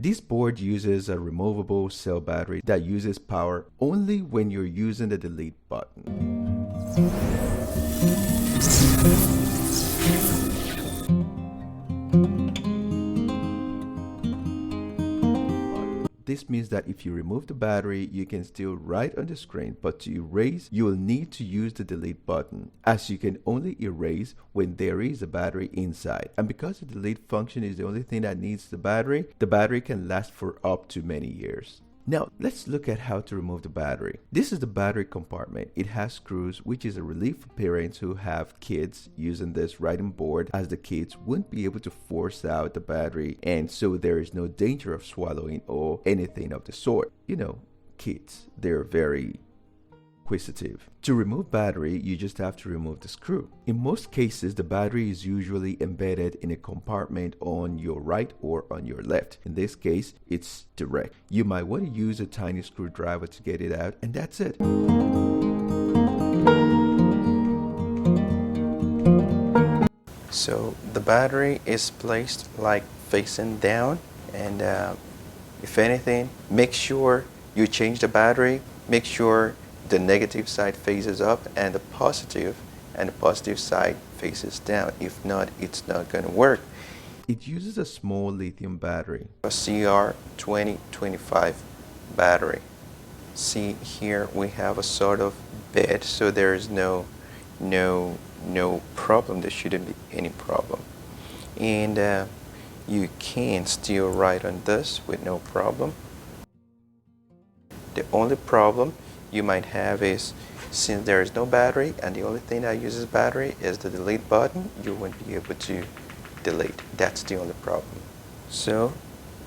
This board uses a removable cell battery that uses power only when you're using the delete button. This means that if you remove the battery, you can still write on the screen, but to erase, you will need to use the delete button, as you can only erase when there is a battery inside. And because the delete function is the only thing that needs the battery can last for up to many years. Now, let's look at how to remove the battery. This is the battery compartment. It has screws, which is a relief for parents who have kids using this writing board, as the kids wouldn't be able to force out the battery, and so there is no danger of swallowing or anything of the sort. You know, kids, they're very inquisitive. To remove battery, you just have to remove the screw. In most cases, the battery is usually embedded in a compartment on your right or on your left. In this case, it's direct. You might want to use a tiny screwdriver to get it out, and that's it. So the battery is placed like facing down, and if anything, make sure you change the battery. Make sure the negative side faces up and the positive side faces down. If not, it's not going to work. It uses a small lithium battery, A CR2025 battery. See here we have a sort of bed, so there is no problem. There shouldn't be any problem, and you can still write on this with no problem. The only problem you might have is, since there is no battery and the only thing that uses battery is the delete button, you won't be able to delete. That's the only problem. So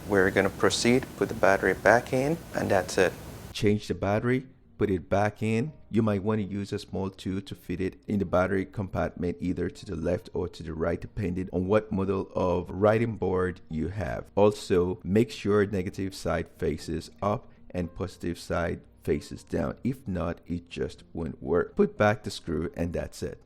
we're going to proceed, put the battery back in, and that's it. change the battery, put it back in. You might want to use a small tool to fit it in the battery compartment, either to the left or to the right, depending on what model of writing board you have. Also, make sure negative side faces up and positive side faces down. If not, it just won't work. Put back the screw, and that's it.